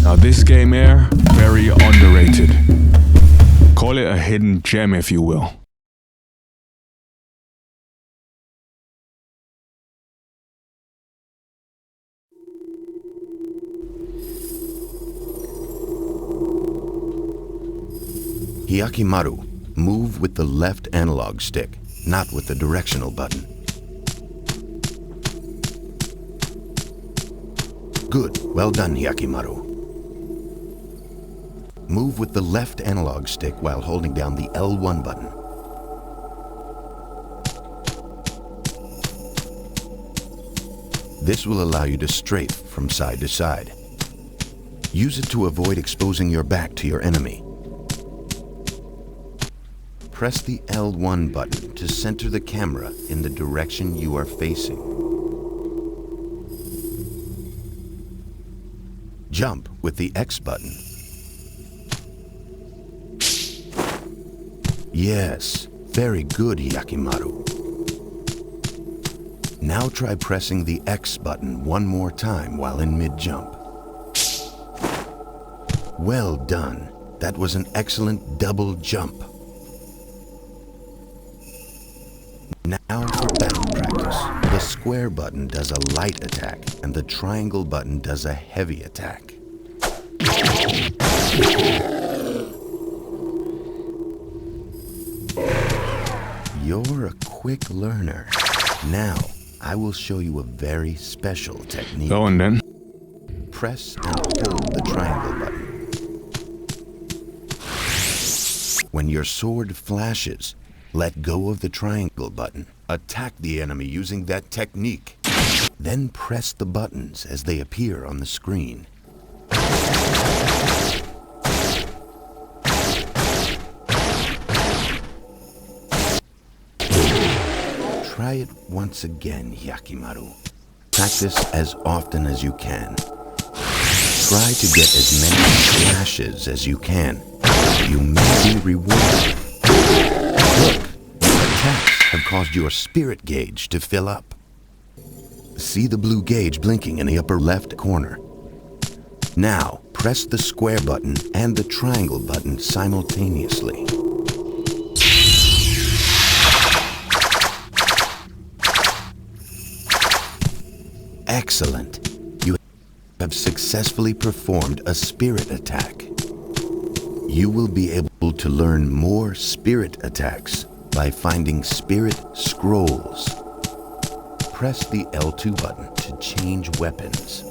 Now this game here, very underrated. Call it a hidden gem if you will. Hyakimaru, move with the left analog stick, not with the directional button. Good, well done, Hyakimaru. Move with the left analog stick while holding down the L1 button. This will allow you to strafe from side to side. Use it to avoid exposing your back to your enemy. Press the L1 button to center the camera in the direction you are facing. Jump with the X button. Yes, very good, Hyakimaru. Now try pressing the X button one more time while in mid-jump. Well done. That was an excellent double jump. Now for battle practice. The square button does a light attack, and the triangle button does a heavy attack. You're a quick learner. Now, I will show you a very special technique. Go on then. Press and hold the triangle button. When your sword flashes, let go of the triangle button. Attack the enemy using that technique. Then press the buttons as they appear on the screen. Try it once again, Hyakimaru. Practice as often as you can. Try to get as many flashes as you can. You may be rewarded. Look, your attacks have caused your spirit gauge to fill up. See the blue gauge blinking in the upper left corner. Now, press the square button and the triangle button simultaneously. Excellent. You have successfully performed a spirit attack. You will be able to learn more spirit attacks by finding spirit scrolls. Press the L2 button to change weapons.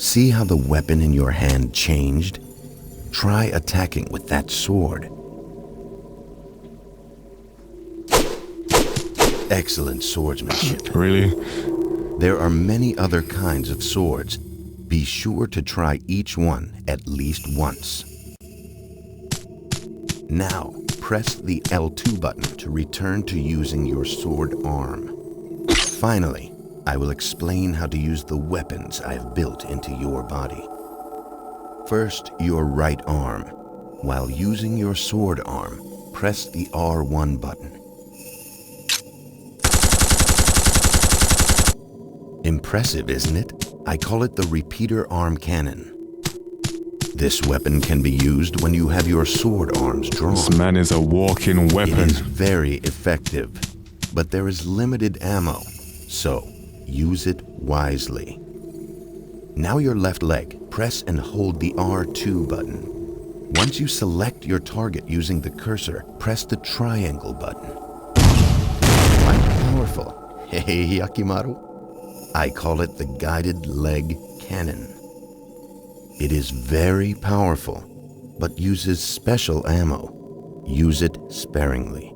See how the weapon in your hand changed? Try attacking with that sword. Excellent swordsmanship. Really? There are many other kinds of swords. Be sure to try each one at least once. Now, press the L2 button to return to using your sword arm. Finally, I will explain how to use the weapons I have built into your body. First, your right arm. While using your sword arm, press the R1 button. Impressive, isn't it? I call it the repeater arm cannon. This weapon can be used when you have your sword arms drawn. This man is a walking weapon. It is very effective, but there is limited ammo, so use it wisely. Now your left leg, press and hold the R2 button. Once you select your target using the cursor, press the triangle button. Quite powerful. Hey, Hyakimaru. I call it the guided leg cannon. It is very powerful, but uses special ammo. Use it sparingly.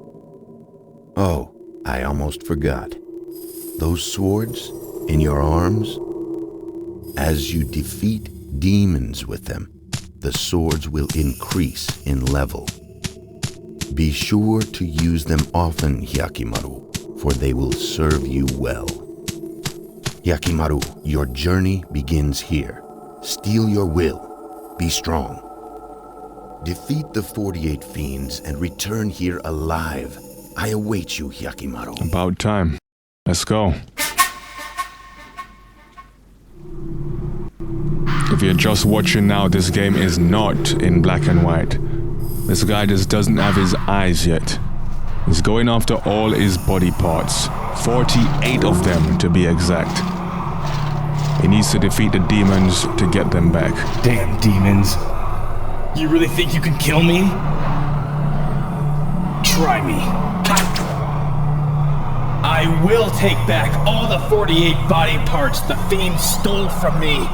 Oh, I almost forgot. Those swords in your arms, as you defeat demons with them, the swords will increase in level. Be sure to use them often, Hyakimaru, for they will serve you well. Hyakimaru, your journey begins here. Steel your will. Be strong. Defeat the 48 fiends and return here alive. I await you, Hyakimaru. About time. Let's go. If you're just watching now, this game is not in black and white. This guy just doesn't have his eyes yet. He's going after all his body parts. 48 of them to be exact. He needs to defeat the demons to get them back. Damn demons. You really think you can kill me? Try me. I will take back all the 48 body parts the Fiend stole from me.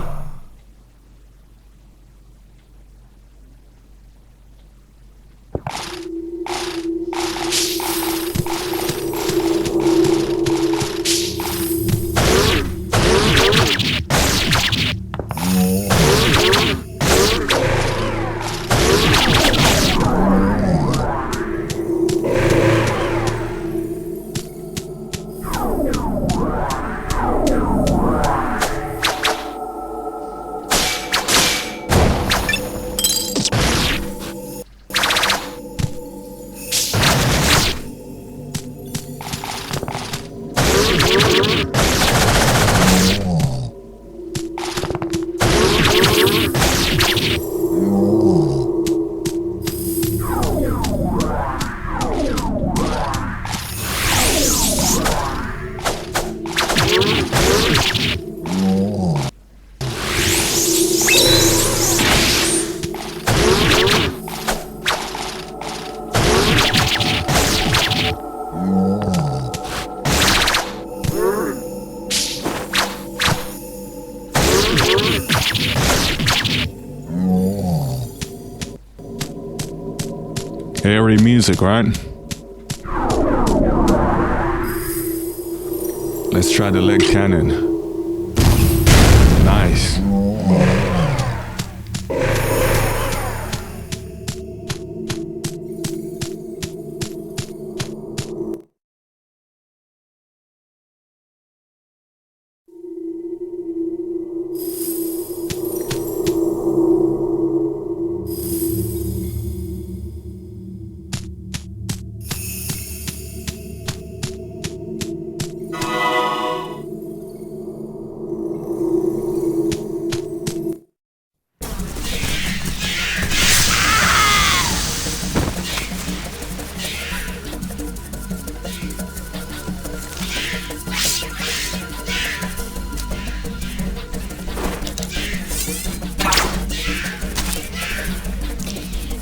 Airy music, right? Let's try the leg cannon. Nice.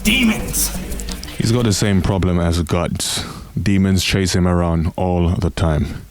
Demons! He's got the same problem as Guts. Demons chase him around all the time.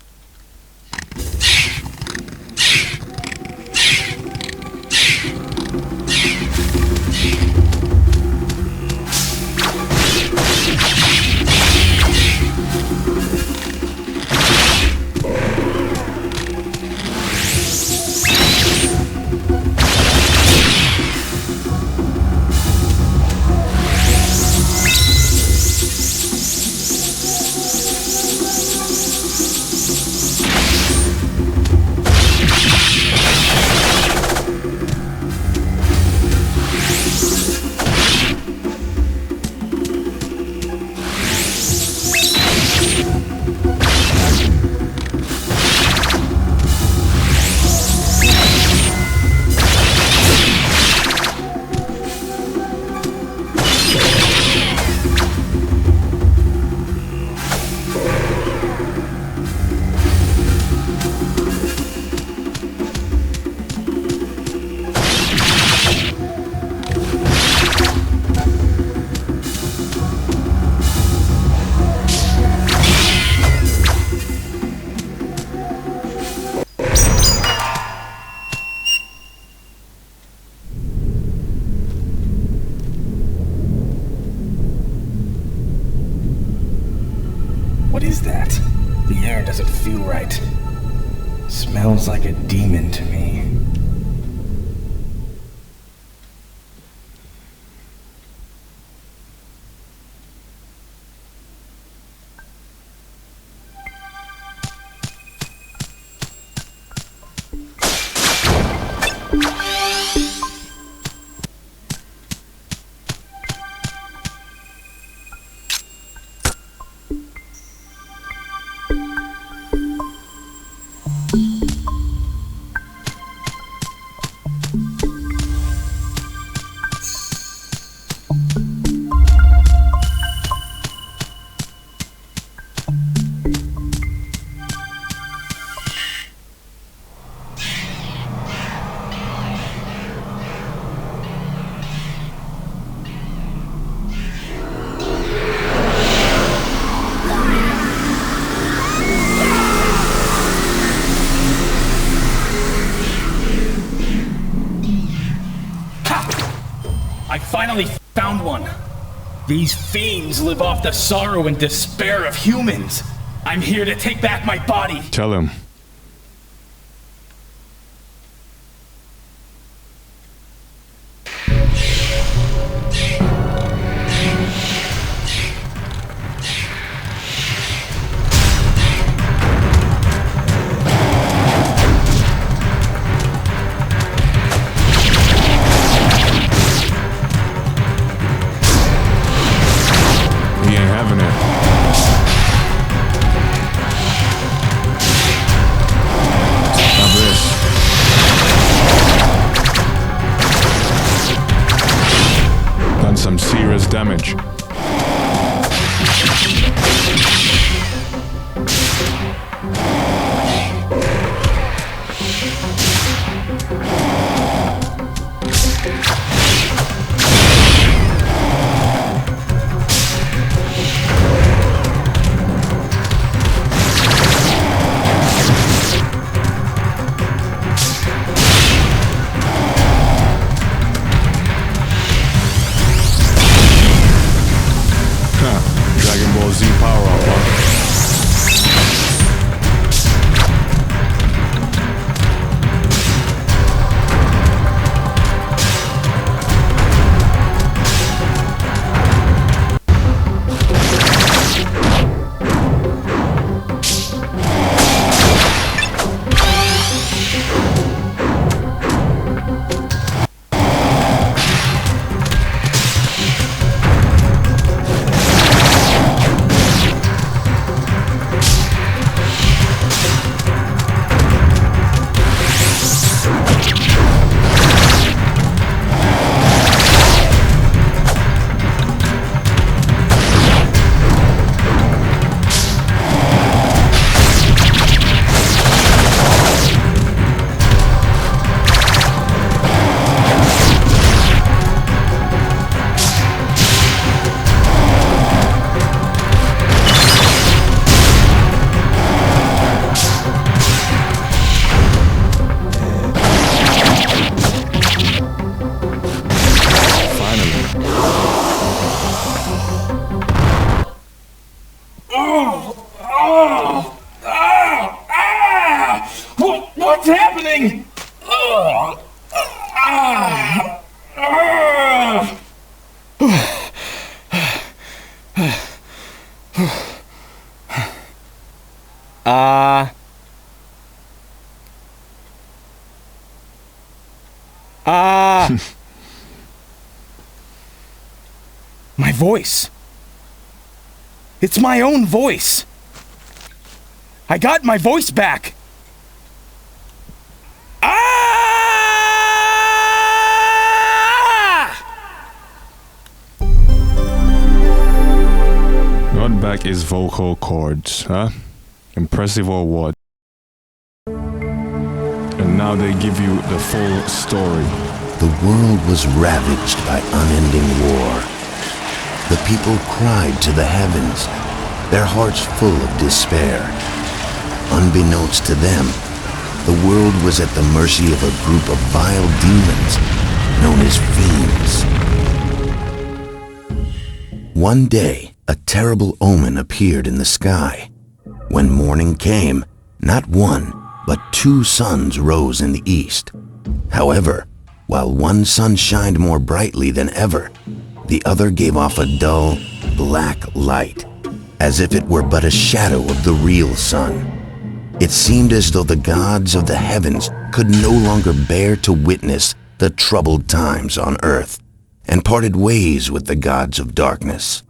What is that? The air doesn't feel right. Smells like a demon to me. I finally found one. These fiends live off the sorrow and despair of humans. I'm here to take back my body. Tell him. He ain't having it. Now this. Done some serious damage. Dragon Ball Z power up, huh? What's happening? My voice. It's my own voice. I got my voice back. Got back his vocal cords, huh? Impressive or what? And now they give you the full story. The world was ravaged by unending war. The people cried to the heavens, their hearts full of despair. Unbeknownst to them, the world was at the mercy of a group of vile demons known as fiends. One day, a terrible omen appeared in the sky. When morning came, not one, but two suns rose in the east. However, while one sun shined more brightly than ever, the other gave off a dull, black light, as if it were but a shadow of the real sun. It seemed as though the gods of the heavens could no longer bear to witness the troubled times on earth, and parted ways with the gods of darkness.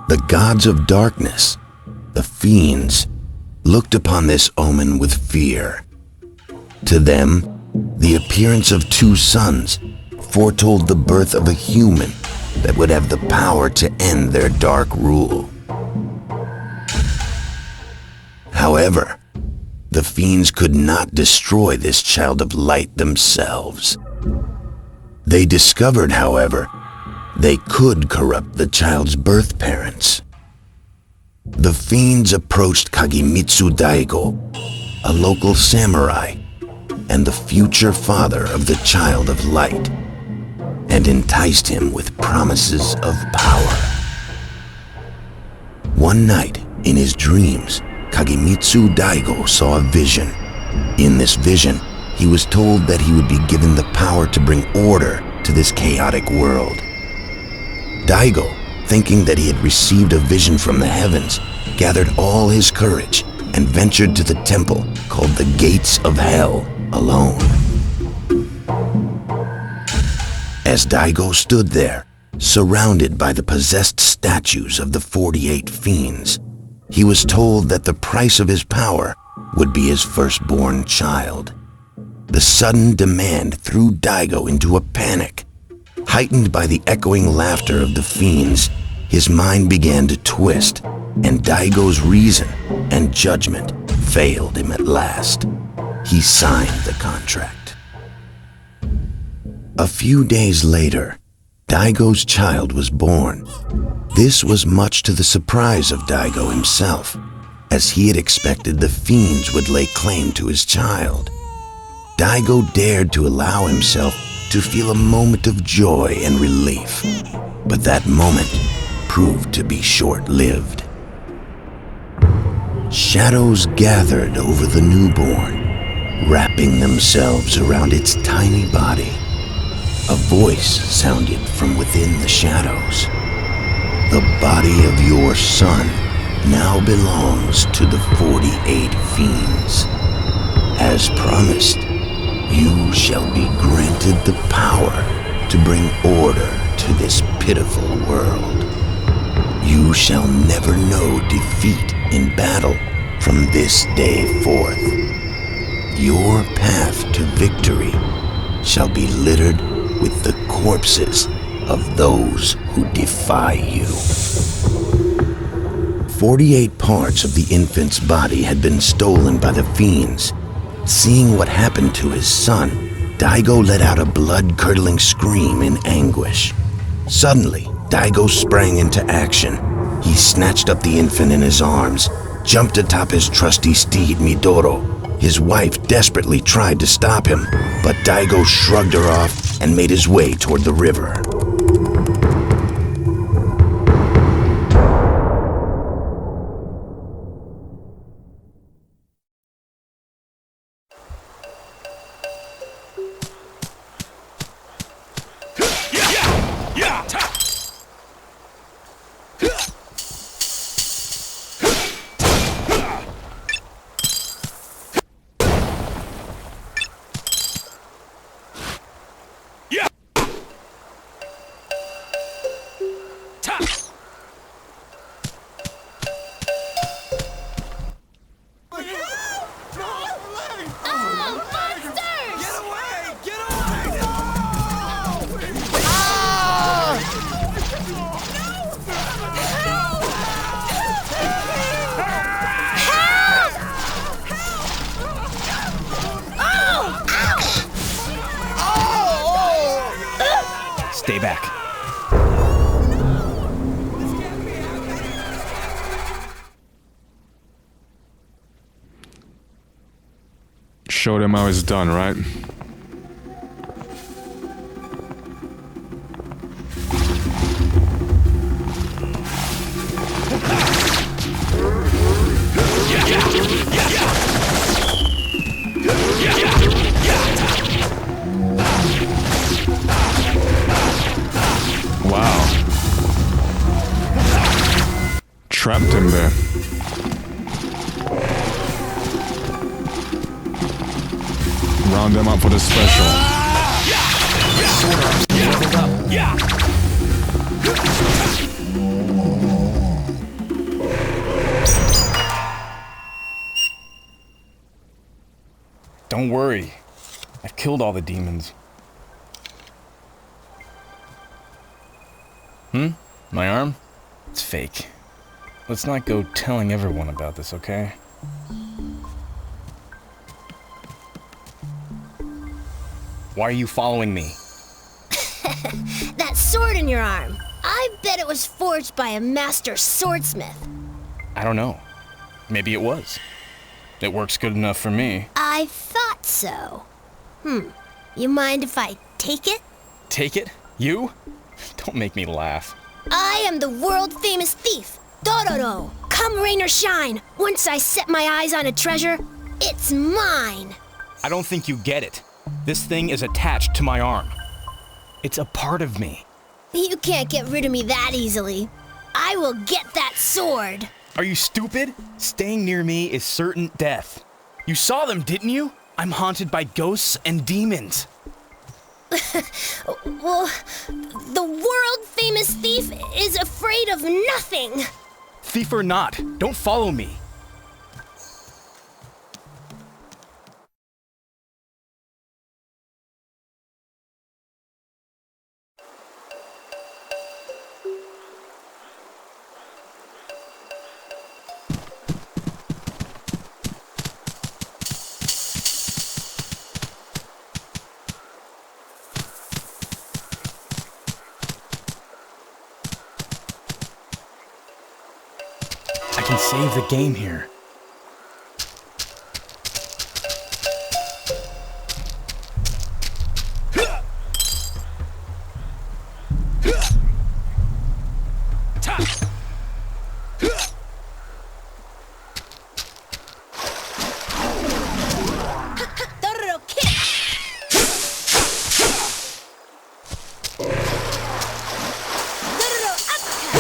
The gods of darkness, the fiends, looked upon this omen with fear. To them, the appearance of two suns foretold the birth of a human that would have the power to end their dark rule. However, the fiends could not destroy this child of light themselves. They discovered, however, they could corrupt the child's birth parents. The fiends approached Kagemitsu Daigo, a local samurai, and the future father of the Child of Light, and enticed him with promises of power. One night, in his dreams, Kagemitsu Daigo saw a vision. In this vision, he was told that he would be given the power to bring order to this chaotic world. Daigo, thinking that he had received a vision from the heavens, gathered all his courage and ventured to the temple called the Gates of Hell alone. As Daigo stood there, surrounded by the possessed statues of the 48 fiends, he was told that the price of his power would be his firstborn child. The sudden demand threw Daigo into a panic. Heightened by the echoing laughter of the fiends, his mind began to twist, and Daigo's reason and judgment failed him at last. He signed the contract. A few days later, Daigo's child was born. This was much to the surprise of Daigo himself, as he had expected the fiends would lay claim to his child. Daigo dared to allow himself to feel a moment of joy and relief, but that moment proved to be short-lived. Shadows gathered over the newborn, wrapping themselves around its tiny body. A voice sounded from within the shadows. The body of your son now belongs to the 48 fiends. As promised, you shall be granted the power to bring order to this pitiful world. You shall never know defeat in battle from this day forth. Your path to victory shall be littered with the corpses of those who defy you. 48 parts of the infant's body had been stolen by the fiends. Seeing what happened to his son, Daigo let out a blood-curdling scream in anguish. Suddenly, Daigo sprang into action. He snatched up the infant in his arms, jumped atop his trusty steed Midoro. His wife desperately tried to stop him, but Daigo shrugged her off and made his way toward the river. Stay back. Show them how it's done, right? Wow. Trapped him there. Round them up for the special. Don't worry. I've killed all the demons. My arm? It's fake. Let's not go telling everyone about this, okay? Why are you following me? That sword in your arm. I bet it was forged by a master swordsmith. I don't know. Maybe it was. It works good enough for me. I thought so. You mind if I take it? Take it? You? Don't make me laugh. I am the world-famous thief, Dororo. Come rain or shine, once I set my eyes on a treasure, it's mine. I don't think you get it. This thing is attached to my arm. It's a part of me. You can't get rid of me that easily. I will get that sword. Are you stupid? Staying near me is certain death. You saw them, didn't you? I'm haunted by ghosts and demons. Well, the world-famous thief is afraid of nothing. Thief or not, don't follow me. I can save the game here. Dororo kick! Dororo uppercut!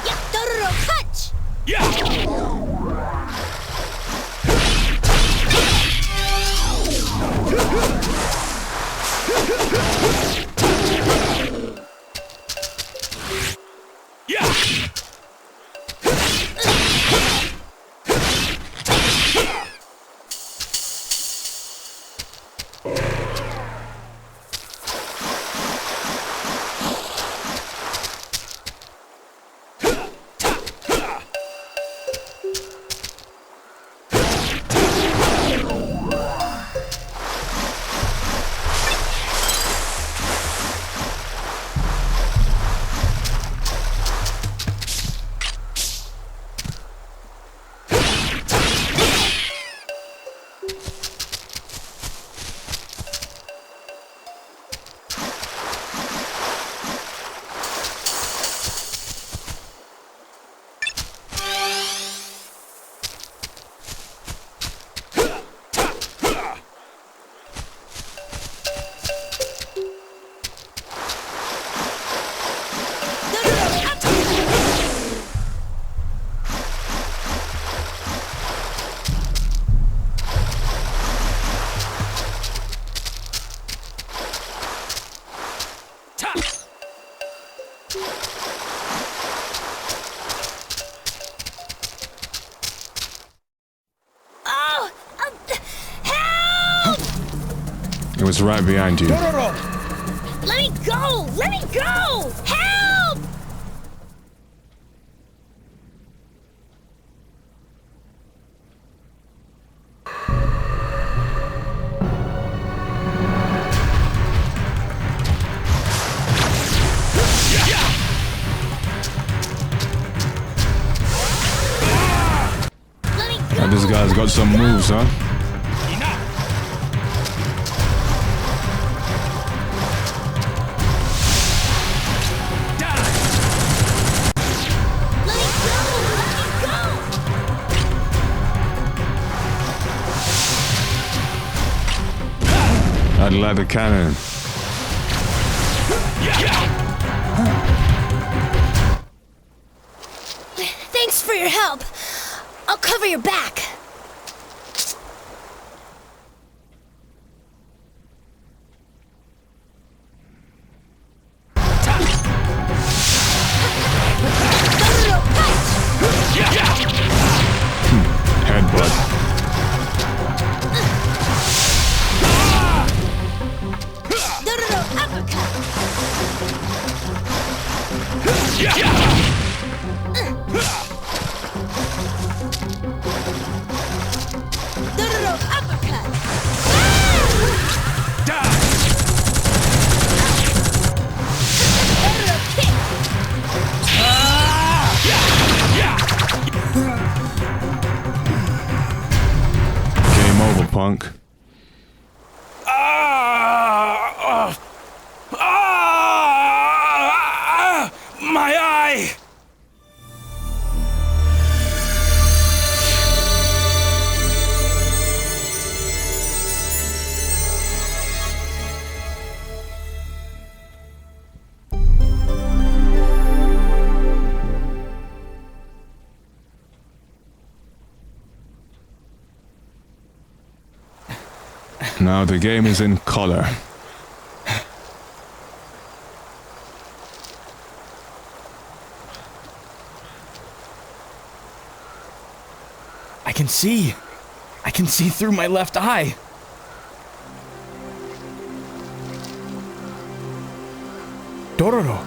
Dororo punch! Oh! Help! It was right behind you. Let me go! Let me go! Help! Let me go! This guy's got some moves, huh? Let me go! Let me go! I'd light a cannon. Thanks for your help. I'll cover your back. Dororo punch! Headbutt. Dororo uppercut! punk. My eye! Now the game is in color. I can see through my left eye. Dororo.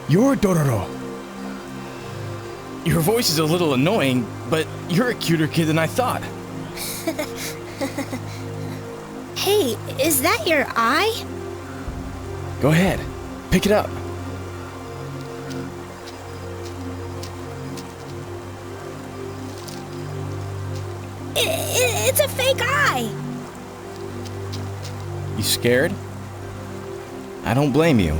You're Dororo. Your voice is a little annoying, but you're a cuter kid than I thought. Hey, is that your eye? Go ahead, pick it up. It's a fake eye. You scared? I don't blame you.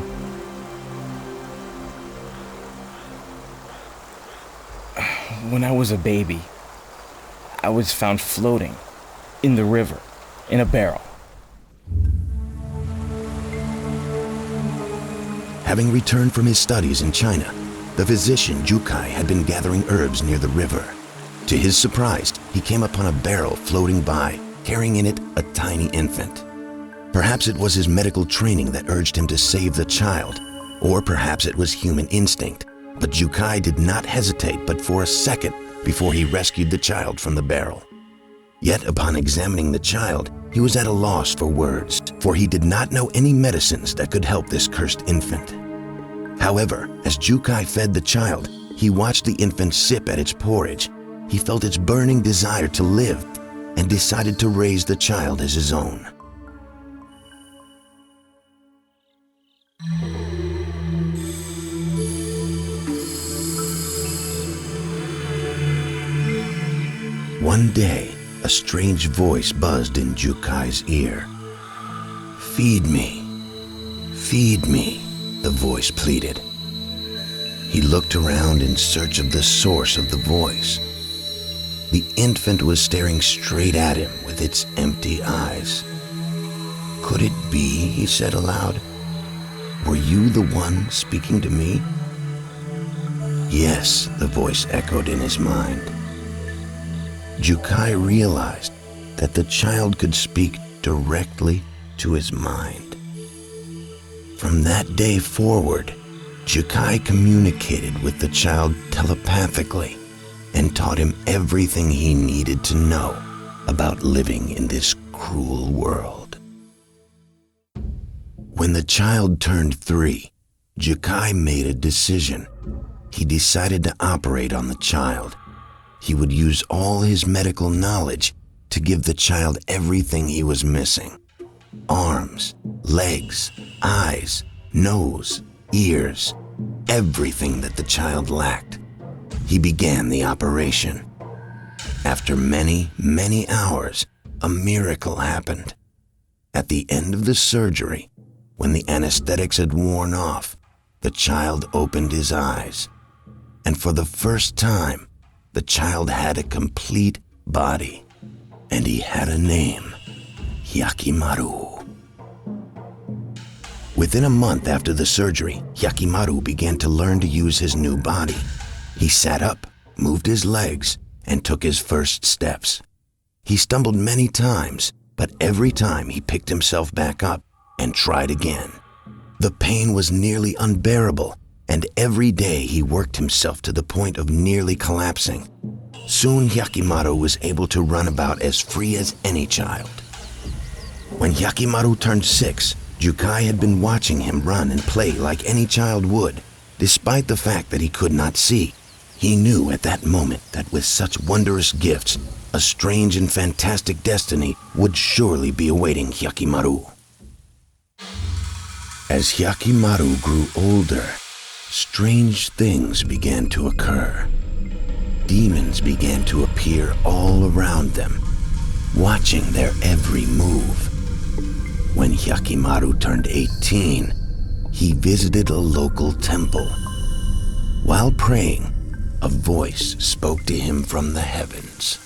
When I was a baby, I was found floating in the river in a barrel. Having returned from his studies in China, the physician Jukai had been gathering herbs near the river. To his surprise, he came upon a barrel floating by, carrying in it a tiny infant. Perhaps it was his medical training that urged him to save the child, or perhaps it was human instinct, but Jukai did not hesitate but for a second before he rescued the child from the barrel. Yet upon examining the child, he was at a loss for words, for he did not know any medicines that could help this cursed infant. However, as Jukai fed the child, he watched the infant sip at its porridge. He felt its burning desire to live and decided to raise the child as his own. One day, a strange voice buzzed in Jukai's ear. "Feed me, feed me," the voice pleaded. He looked around in search of the source of the voice. The infant was staring straight at him with its empty eyes. "Could it be?" he said aloud. "Were you the one speaking to me?" "Yes," the voice echoed in his mind. Jukai realized that the child could speak directly to his mind. From that day forward, Jukai communicated with the child telepathically and taught him everything he needed to know about living in this cruel world. When the child turned 3, Jukai made a decision. He decided to operate on the child. He would use all his medical knowledge to give the child everything he was missing: arms, legs, eyes, nose, ears, everything that the child lacked. He began the operation. After many, many hours, a miracle happened. At the end of the surgery, when the anesthetics had worn off, the child opened his eyes. And for the first time, the child had a complete body, and he had a name: Hyakimaru. Within a month after the surgery, Hyakimaru began to learn to use his new body. He sat up, moved his legs, and took his first steps. He stumbled many times, but every time he picked himself back up and tried again. The pain was nearly unbearable, and every day he worked himself to the point of nearly collapsing. Soon Hyakimaru was able to run about as free as any child. When Hyakimaru turned 6, Jukai had been watching him run and play like any child would. Despite the fact that he could not see, he knew at that moment that with such wondrous gifts, a strange and fantastic destiny would surely be awaiting Hyakimaru. As Hyakimaru grew older, strange things began to occur. Demons began to appear all around them. watching their every move. When Hyakimaru turned 18, he visited a local temple. While praying, a voice spoke to him from the heavens.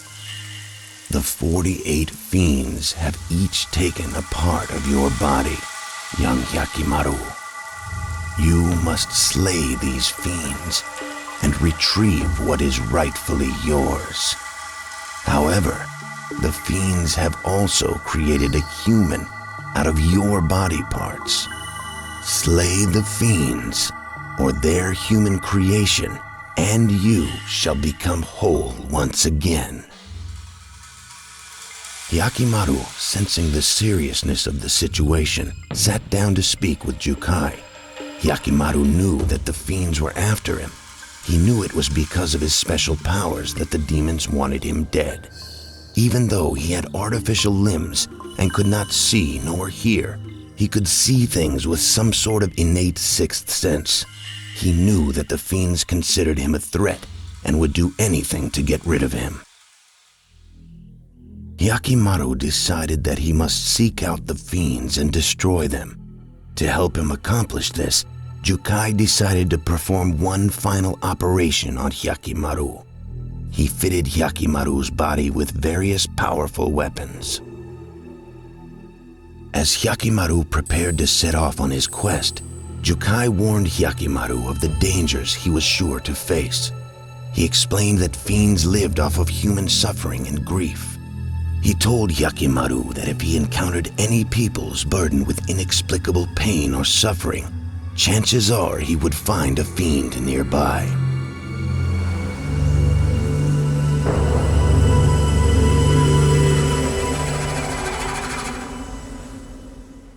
The 48 fiends have each taken a part of your body, young Hyakimaru. You must slay these fiends and retrieve what is rightfully yours. However, the fiends have also created a human out of your body parts. Slay the fiends, or their human creation, and you shall become whole once again. Hyakimaru, sensing the seriousness of the situation, sat down to speak with Jukai. Hyakimaru knew that the fiends were after him. He knew it was because of his special powers that the demons wanted him dead. Even though he had artificial limbs and could not see nor hear, he could see things with some sort of innate sixth sense. He knew that the fiends considered him a threat and would do anything to get rid of him. Hyakimaru decided that he must seek out the fiends and destroy them. To help him accomplish this, Jukai decided to perform one final operation on Hyakimaru. He fitted Hyakimaru's body with various powerful weapons. As Hyakimaru prepared to set off on his quest, Jukai warned Hyakimaru of the dangers he was sure to face. He explained that fiends lived off of human suffering and grief. He told Hyakimaru that if he encountered any peoples burdened with inexplicable pain or suffering, chances are he would find a fiend nearby.